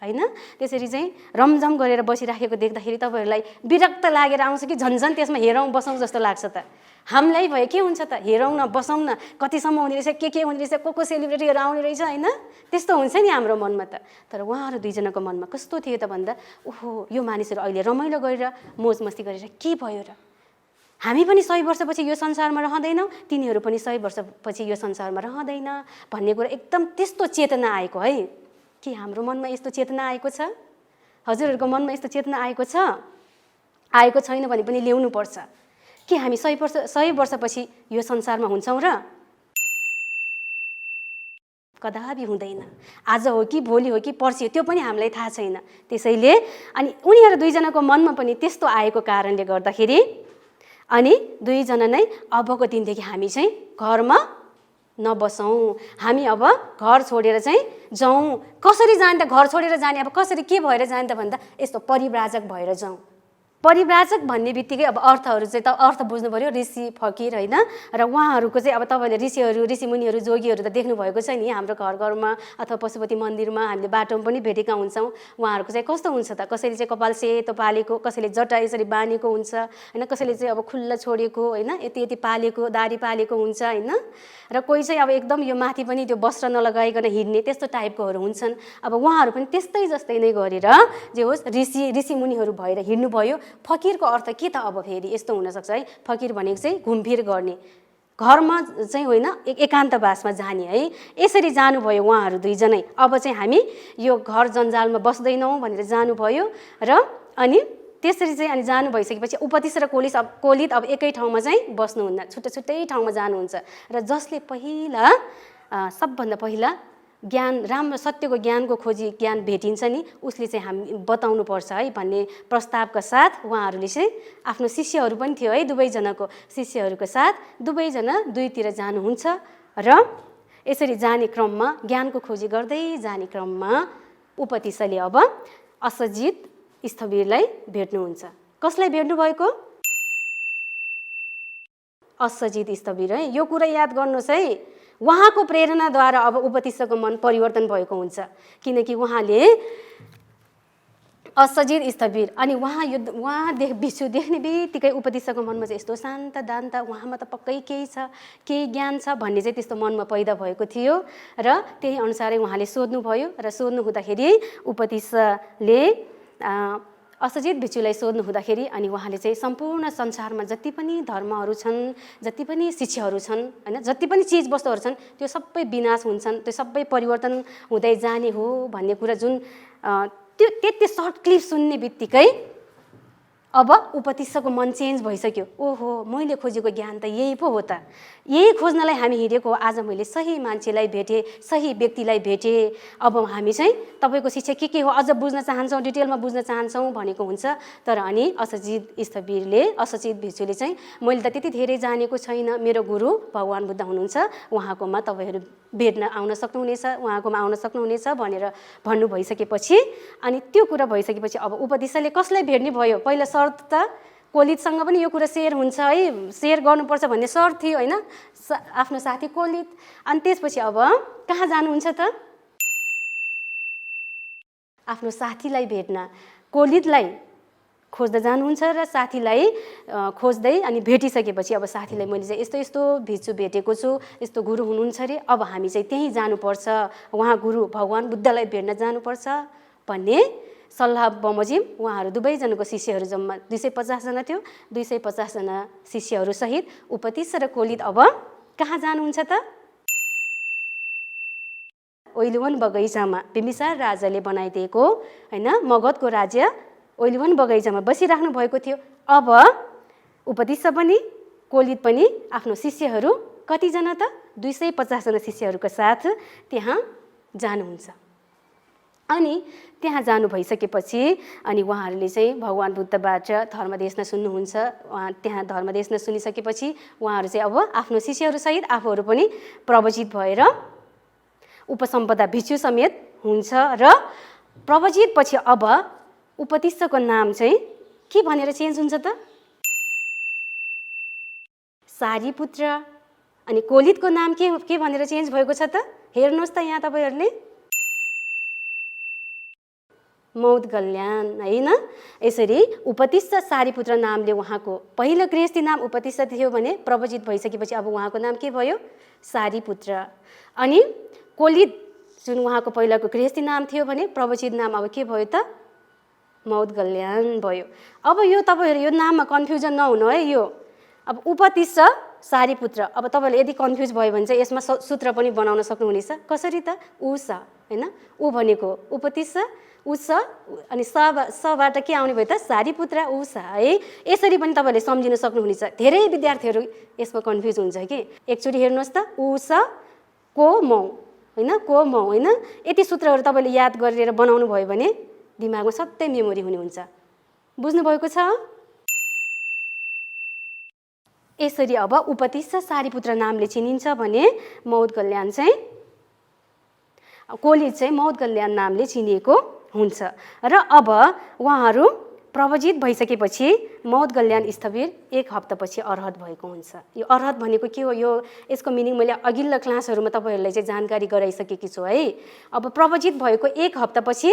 हैन, त्यसरी चाहिँ रमझम गरेर बसिराखेको देख्दाखेरि तपाईँहरूलाई विरक्त लागेर आउँछ कि झन्झन त्यसमा हेरौँ बसौँ जस्तो लाग्छ त? हामीलाई भयो के हुन्छ त, हेरौँ न बसौँ न, कतिसम्म हुने रहेछ, के हुने रहेछ, को सेलिब्रिटीहरू आउने रहेछ हैन, त्यस्तो हुन्छ नि हाम्रो मनमा त। तर उहाँहरू दुईजनाको मनमा कस्तो थियो त भन्दा ओहो यो मानिसहरू अहिले रमाइलो गरेर मौज मस्ती गरेर के भयो र, हामी पनि 100 वर्षपछि यो संसारमा रहँदैनौँ, तिनीहरू पनि 100 वर्षपछि यो संसारमा रहँदैन भन्ने कुरा एकदम त्यस्तो चेतना आएको है। के हाम्रो मनमा यस्तो चेतना आएको छ? हजुरहरूको मनमा यस्तो चेतना आएको छ? आएको छैन भने पनि ल्याउनु पर्छ। के हामी 100 वर्षपछि यो संसारमा हुन्छौँ र? कदापि हुँदैन। आज हो कि भोलि हो कि पर्सि त्यो पनि हामीलाई थाहा छैन। त्यसैले अनि उनीहरू दुईजनाको मनमा पनि त्यस्तो आएको कारणले गर्दाखेरि अनि दुईजना नै अबको दिनदेखि हामी चाहिँ घरमा नबसौँ, हामी अब घर छोडेर चाहिँ जाउँ। कसरी जाने त? घर छोडेर जाने अब कसरी, के भएर जाने त भन्दा यस्तो परिव्राजक भएर जाउँ। परिव्राजक भन्ने बित्तिकै अब अर्थहरू चाहिँ त अर्थ बुझ्नु पर्यो, ऋषि फकीर हैन, र उहाँहरूको चाहिँ अब तपाईँले ऋषिमुनिहरू जोगीहरू त देख्नु भएको छ नि हाम्रो घर घरमा अथवा पशुपति मन्दिरमा हामीले बाटोमा पनि भेटेका हुन्छौँ। उहाँहरूको चाहिँ कस्तो हुन्छ त, कसैले चाहिँ कपाल सेतो पालेको, कसैले जटा यसरी बानेको हुन्छ हैन, कसैले चाहिँ अब खुल्ला छोडेको हैन, यति पालेको दाढी पालेको हुन्छ हैन, र कोही चाहिँ अब एकदम यो माथि पनि त्यो वस्त्र नलगाइकन हिँड्ने त्यस्तो टाइपकोहरू हुन्छन्। अब उहाँहरू पनि त्यस्तै जस्तै नै गरेर जे होस् ऋषिमुनिहरू भएर हिँड्नुभयो। फकीरको अर्थ के त? अब फेरि यस्तो हुनसक्छ है, फकीर भनेको चाहिँ घुमफिर गर्ने, घरमा चाहिँ होइन एकान्तवासमा जाने है। यसरी जानुभयो उहाँहरू दुईजनै। अब चाहिँ हामी यो घर जन्जालमा बस्दैनौँ भनेर जानुभयो र अनि त्यसरी चाहिँ अनि जानु भइसकेपछि उपतिस र कोलित अब एकै ठाउँमा चाहिँ बस्नुहुन्न, छुट्टै ठाउँमा जानुहुन्छ। र जसले पहिला सबभन्दा पहिला ज्ञान, राम्रो सत्यको ज्ञानको खोजी ज्ञान भेटिन्छ नि, उसले चाहिँ हामी बताउनु पर्छ है भन्ने प्रस्तावका साथ उहाँहरूले चाहिँ आफ्नो शिष्यहरू पनि थियो है, दुवैजनाको शिष्यहरूको साथ दुवैजना दुईतिर जानुहुन्छ। र यसरी जाने क्रममा, ज्ञानको खोजी गर्दै जाने क्रममा उपतिसले अब असजित स्थविरलाई भेट्नुहुन्छ। कसलाई भेट्नु भएको? असजित स्थविर है। यो कुरा याद गर्नुहोस् है, उहाँको प्रेरणाद्वारा अब उपतिसको मन परिवर्तन भएको हुन्छ, किनकि उहाँले असजित स्थविर अनि उहाँ भिक्षु देख्ने बित्तिकै उपतिसको मनमा चाहिँ यस्तो शान्त दान्त, उहाँमा त पक्कै केही छ, केही ज्ञान छ भन्ने चाहिँ त्यस्तो मनमा पैदा भएको थियो। र त्यही अनुसारै उहाँले सोध्नुभयो र सोध्नु हुँदाखेरि उपतिसले असजित भिक्षुलाई सोध्नु हुँदाखेरि अनि उहाँले चाहिँ सम्पूर्ण संसारमा जति पनि धर्महरू छन्, जति पनि शिक्षाहरू छन् हैन, जति पनि चिज वस्तुहरू छन् त्यो सबै विनाश हुन्छन्, त्यो सबै परिवर्तन हुँदै जाने हो भन्ने कुरा जुन त्यो त्यति सर्ट क्लिप सुन्ने बित्तिकै अब उपतिसको मन चेन्ज भइसक्यो। ओहो मैले खोजेको ज्ञान त यही पो हो त, यही खोज्नलाई हामी हिँडेको हो। आज मैले सही मान्छेलाई भेटेँ, सही व्यक्तिलाई भेटेँ। अब हामी चाहिँ तपाईँको शिक्षा के हो अझ बुझ्न चाहन्छौँ, डिटेलमा बुझ्न चाहन्छौँ भनेको हुन्छ। तर अनि असजित भिक्षुले चाहिँ मैले त त्यति धेरै जानेको छैन, मेरो गुरु भगवान् बुद्ध हुनुहुन्छ, उहाँकोमा तपाईँहरू भेट्न आउन सक्नुहुनेछ, उहाँकोमा आउन सक्नुहुनेछ भनेर भन्नु भइसकेपछि अनि त्यो कुरा भइसकेपछि अब उपतिसले कसलाई भेट्ने भयो? पहिला शर्त त कोलितसँग पनि यो कुरा सेयर हुन्छ है, सेयर गर्नुपर्छ भन्ने शर्त थियो होइन, आफ्नो साथी कोलित। अनि त्यसपछि अब कहाँ जानुहुन्छ त? आफ्नो साथीलाई भेट्न कोलितलाई खोज्दा जानुहुन्छ र साथीलाई खोज्दै अनि भेटिसकेपछि अब साथीलाई मैले चाहिँ यस्तो यस्तो भिक्षु भेटेको छु, यस्तो गुरु हुनुहुन्छ अरे, अब हामी चाहिँ त्यहीँ जानुपर्छ, उहाँ गुरु भगवान् बुद्धलाई भेट्न जानुपर्छ भन्ने सल्लाह बमोजिम उहाँहरू दुवैजनाको शिष्यहरू जम्मा 250 जना थियो। 250 जना शिष्यहरू सहित उपतिस्स र कोलित अब कहाँ जानुहुन्छ त? ओइलवन बगैँचामा बिम्बिसार राजाले बनाइदिएको हैन मगधको राज्य ओइलवन बगैँचामा बसिराख्नु भएको थियो। अब उपतिस्स पनि कोलित पनि आफ्नो शिष्यहरू कतिजना त 250 जना शिष्यहरूको साथ त्यहाँ जानुहुन्छ। अनि त्यहाँ जानु भइसकेपछि अनि उहाँहरूले चाहिँ भगवान बुद्धबाट धर्मदेशना सुन्नुहुन्छ। त्यहाँ धर्मदेशना सुनिसकेपछि उहाँहरू चाहिँ अब आफ्नो शिष्यहरूसहित आफूहरू पनि प्रवचित भएर उपसम्पदा भिक्षु समेत हुन्छ। र प्रवचित पछि अब उपतिस्सको नाम चाहिँ के भनेर चेन्ज हुन्छ त? सारीपुत्र। अनि कोलितको नाम के भनेर चेन्ज भएको छ त? हेर्नुहोस् त यहाँ तपाईँहरूले मौदगल्याण हैन। यसरी उपतिस्स सारीपुत्र नामले उहाँको पहिलो गृहस्थी नाम उपतिस्स थियो भने प्रवचित भइसकेपछि अब उहाँको नाम के भयो? सारीपुत्र। अनि कोलित जुन उहाँको पहिलाको गृहस्थी नाम थियो भने प्रवचित नाम अब के भयो त? मौदगल्याण भयो। अब यो तपाईँहरू यो नाममा कन्फ्युजन नहुनु है। यो अब उपतिस्स सारीपुत्र, अब तपाईँहरूले यदि कन्फ्युज भयो भने चाहिँ यसमा सूत्र पनि बनाउन सक्नुहुनेछ। कसरी त? उस हैन, ऊ भनेको उपतिस्स, उस अनि सबाट के आउने भयो त? सारीपुत्र उस है। यसरी पनि तपाईँहरूले सम्झिन सक्नुहुनेछ। धेरै विद्यार्थीहरू यसमा कन्फ्युज हुन्छ कि। एकचोटि हेर्नुहोस् त, उस को मौ हैन, को मौ हैन। यति सूत्रहरू तपाईँले याद गरेर बनाउनु भयो भने दिमागमा सधैँ मेमोरी हुने हुन्छ। बुझ्नुभएको छ? यसरी अब उपतिस्स सारीपुत्र नामले चिनिन्छ भने मौदगल्याण चाहिँ कोलित चाहिँ मौदगल्याण नामले चिनिएको हुन्छ। र अब उहाँहरू प्रवचित भइसकेपछि मौदगल्याण स्थविर 1 हप्तापछि अर्हत भएको हुन्छ। यो अर्हत भनेको के हो? यो यसको मिनिङ मैले अघिल्ला क्लासहरूमा तपाईँहरूलाई चाहिँ जानकारी गराइसकेकी छु है। अब प्रवचित भएको 1 हप्तापछि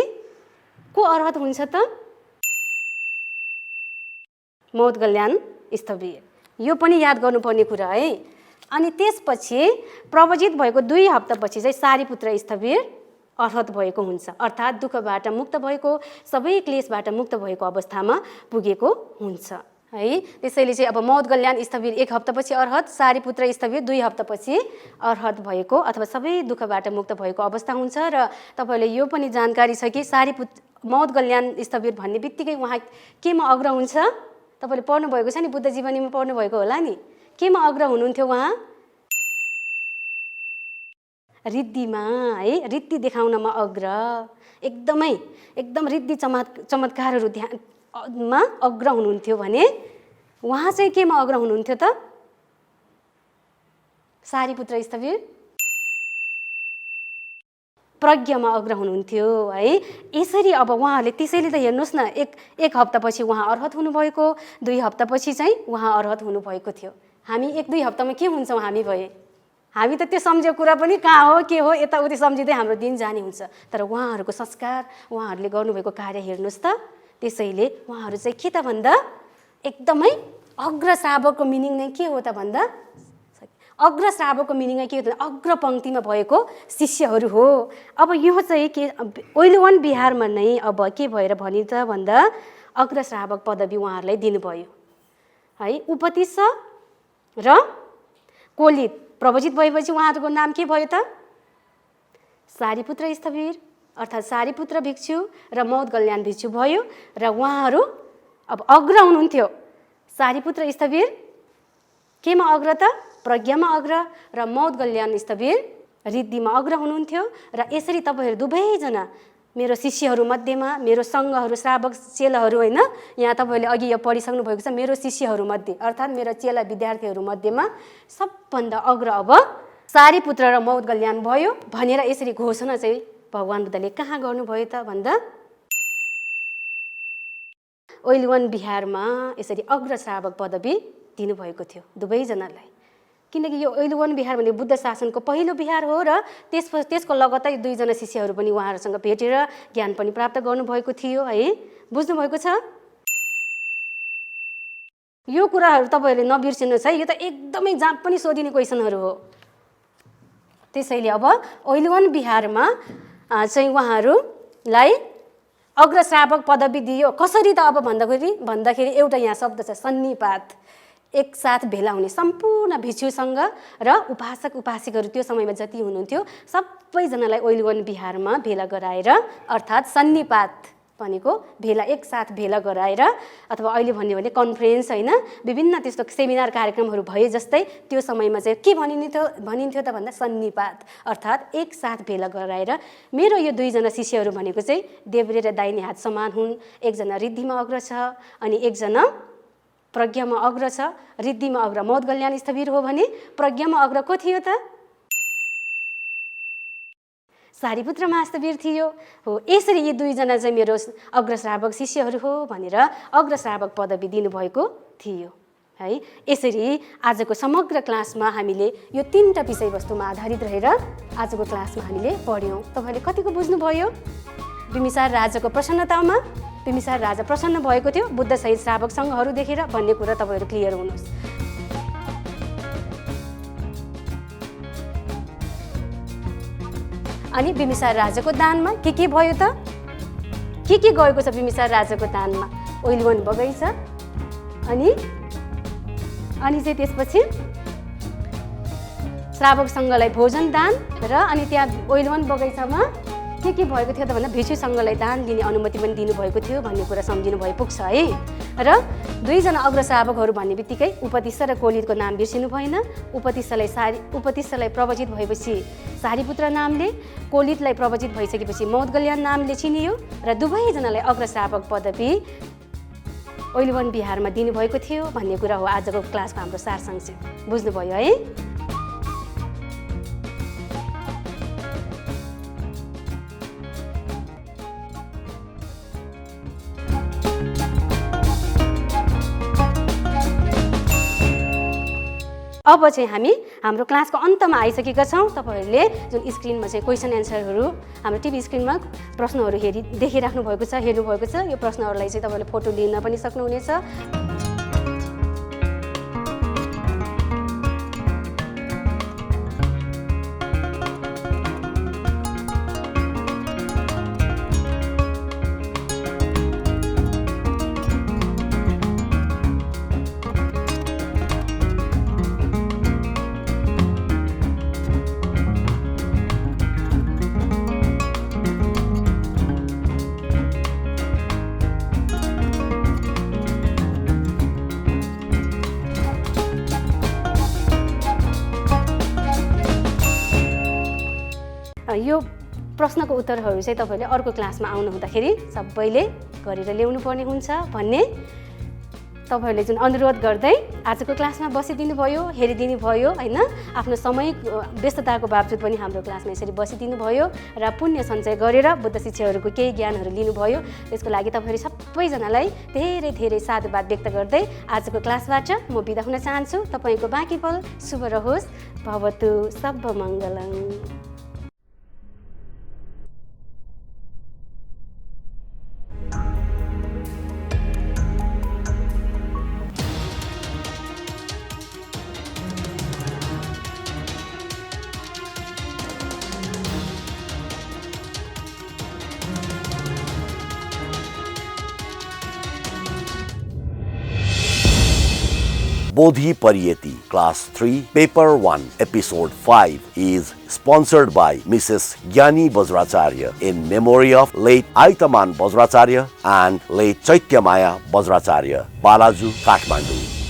को अर्हत हुन्छ त? मौदगल्याण स्थविर। यो पनि याद गर्नुपर्ने कुरा है। अनि त्यसपछि प्रवचित भएको 2 हप्तापछि चाहिँ सारीपुत्र स्थविर अर्हत भएको हुन्छ। अर्थात् दुःखबाट मुक्त भएको, सबै क्लेशबाट मुक्त भएको अवस्थामा पुगेको हुन्छ है। त्यसैले चाहिँ अब मौदगल्याण स्थविर 1 हप्तापछि अर्हत, सारीपुत्र स्थविर 2 हप्तापछि अर्हत भएको अथवा सबै दुःखबाट मुक्त भएको अवस्था हुन्छ। र तपाईँहरूले यो पनि जानकारी छ कि मौदगल्याण स्थविर भन्ने बित्तिकै उहाँ केमा अग्र हुन्छ? तपाईँले पढ्नुभएको छ नि, बुद्ध जीवनीमा पढ्नुभएको होला नि। केमा अग्र हुनुहुन्थ्यो उहाँ? रिद्धिमा है, रिद्धि देखाउनमा अग्र, एकदम रिद्धि चमत्कारहरू मा अग्र हुनुहुन्थ्यो भने उहाँ चाहिँ केमा अग्र हुनुहुन्थ्यो त? सारीपुत्र स्थविर प्रज्ञामा अग्र हुनुहुन्थ्यो है। यसरी अब उहाँहरूले त्यसैले त हेर्नुहोस् न, एक हप्तापछि उहाँ अर्हत हुनुभएको, 2 हप्तापछि चाहिँ उहाँ अर्हत हुनुभएको थियो। हामी 1-2 हप्तामा के हुन्छौँ हामी भए? हामी त त्यो सम्झेको कुरा पनि कहाँ हो के हो यताउति सम्झिँदै हाम्रो दिन जाने हुन्छ। तर उहाँहरूको संस्कार, उहाँहरूले गर्नुभएको कार्य हेर्नुहोस् त। त्यसैले उहाँहरू चाहिँ के त भन्दा एकदमै अग्र श्रावकको मिनिङ नै के हो त भन्दा अग्र श्रावकको मिनिङ के हो त? अग्र पङ्क्तिमा भएको शिष्यहरू हो। अब यो चाहिँ के ओइलवन बिहारमा नै अब के भएर भनिन्छ भन्दा अग्र श्रावक पदवी उहाँहरूलाई दिनुभयो है। उपतिस्स र कोलित प्रवचित भएपछि उहाँहरूको नाम के भयो त? सारीपुत्र स्थविर अर्थात् सारीपुत्र भिक्षु र मौदगल्याण भिक्षु भयो। र उहाँहरू अब अग्र हुनुहुन्थ्यो। सारीपुत्र स्थविर केमा अग्र त? प्रज्ञामा अग्र। र मौदगल्याण स्थविर रिद्धिमा अग्र हुनुहुन्थ्यो। र यसरी तपाईँहरू दुवैजना मेरो शिष्यहरू मध्येमा, मेरो सङ्घहरू श्रावक चेलाहरू होइन, यहाँ तपाईँहरूले अघि यो पढिसक्नु भएको छ, मेरो शिष्यहरू मध्ये अर्थात् मेरो चेला विद्यार्थीहरू मध्येमा सबभन्दा अग्र अब सारीपुत्र र मौदगल्याण भयो भनेर यसरी घोषणा चाहिँ भगवान बुद्धले कहाँ गर्नुभयो त भन्दा ओइलवन बिहारमा यसरी अग्र श्रावक पदवी दिनुभएको थियो दुवैजनालाई। किनकि यो ओइलवन बिहार भनेको बुद्ध शासनको पहिलो बिहार हो र त्यसको लगत्तै 2 जना शिष्यहरू पनि उहाँहरूसँग भेटेर ज्ञान पनि प्राप्त गर्नुभएको थियो है। बुझ्नुभएको छ? यो कुराहरू तपाईँहरूले नबिर्सिनुहोस् है। यो त एकदमै जहाँ पनि सोधिने क्वेसनहरू हो। त्यसैले अब ओइलवन बिहारमा चाहिँ उहाँहरूलाई अग्रश्रावक पदवी दियो कसरी त अब भन्दाखेरि एउटा यहाँ शब्द छ सन्निपात। एकसाथ भेला हुने सम्पूर्ण भिक्षुसँग र उपासक उपासिकहरू त्यो समयमा जति हुनुहुन्थ्यो सबैजनालाई ओइलवन बिहारमा भेला गराएर अर्थात् सन्निपात भनेको भेला एकसाथ भेला गराएर अथवा अहिले भन्यो भने कन्फरेन्स होइन विभिन्न त्यस्तो सेमिनार कार्यक्रमहरू भए जस्तै त्यो समयमा चाहिँ के भनिन्थ्यो त भन्दा सन्निपात अर्थात् एकसाथ भेला गराएर मेरो यो दुईजना शिष्यहरू भनेको चाहिँ देब्रे र दाहिने हात समान हुन्, एकजना रिद्धिमा अग्र छ अनि एकजना प्रज्ञामा अग्र छ। रिद्धिमा अग्र मौदगल्याण स्थविर हो भने प्रज्ञामा अग्र को थियो त? सारीपुत्र महास्थविर थियो। हो यसरी यी दुईजना चाहिँ मेरो अग्रश्रावक शिष्यहरू हो भनेर अग्रश्रावक पदवी दिनुभएको थियो है। यसरी आजको समग्र क्लासमा हामीले यो 3टा विषयवस्तुमा आधारित रहेर आजको क्लासमा हामीले पढ्यौँ। तपाईँले कतिको बुझ्नुभयो? बिम्बिसार राजाको प्रसन्नतामा बिम्बिसार राजा प्रसन्न भएको थियो बुद्ध सहित श्रावक सङ्घहरू देखेर भन्ने कुरा तपाईँहरू क्लियर हुनुहोस्। अनि बिम्बिसार राजाको दानमा के भयो त? के गएको छ बिम्बिसार राजाको दानमा? ओइलवन बगैँचा अनि चाहिँ त्यसपछि श्रावक सङ्घलाई भोजन दान र अनि त्यहाँ ओइलवन बगैँचामा के भएको थियो त भन्दा भिक्षु सङ्घलाई दान दिने अनुमति पनि दिनुभएको थियो भन्ने कुरा सम्झिनु भइ पुग्छ है। र दुईजना अग्रश्रावकहरू भन्ने बित्तिकै उपतिस्स र कोलितको नाम बिर्सिनु भएन। उपतिस्सलाई प्रवचित भएपछि सारीपुत्र नामले, कोलितलाई प्रवचित भइसकेपछि मौदगल्याण नामले चिनियो र दुवैजनालाई अग्रश्रावक पदवी ओइलवन बिहारमा दिनुभएको थियो भन्ने कुरा हो आजको क्लासको हाम्रो सारसंक्षेप। बुझ्नुभयो है? अब चाहिँ हामी हाम्रो क्लासको अन्तमा आइसकेका छौँ। तपाईँहरूले जुन स्क्रिनमा चाहिँ क्वेसन एन्सरहरू हाम्रो टिभी स्क्रिनमा प्रश्नहरू देखिराख्नु भएको छ, हेर्नुभएको छ। यो प्रश्नहरूलाई चाहिँ तपाईँले फोटो लिन पनि सक्नुहुनेछ। यो प्रश्नको उत्तरहरू चाहिँ तपाईँले अर्को क्लासमा आउनु हुँदाखेरि सबैले गरेर ल्याउनु पर्ने हुन्छ भन्ने तपाईँहरूले जुन अनुरोध गर्दै आजको क्लासमा बसिदिनु भयो, हेरिदिनु भयो होइन। आफ्नो समय व्यस्तताको बावजुद पनि हाम्रो क्लासमा यसरी बसिदिनु भयो र पुण्य सञ्चय गरेर बुद्ध शिक्षाहरूको केही ज्ञानहरू लिनुभयो। त्यसको लागि तपाईँहरू सबैजनालाई धेरै धेरै साधुवाद व्यक्त गर्दै आजको क्लासबाट म बिदा हुन चाहन्छु। तपाईँको बाँकी पल शुभ रहोस्। भवतु सर्वमङ्गलम्। Bodhi Pariyeti, Class 3, Paper 1, Episode 5 is sponsored by Mrs. Gyani Bajracharya in memory of late Aitaman Bajracharya and late Chaityamaya Bajracharya, Balaju, Kathmandu.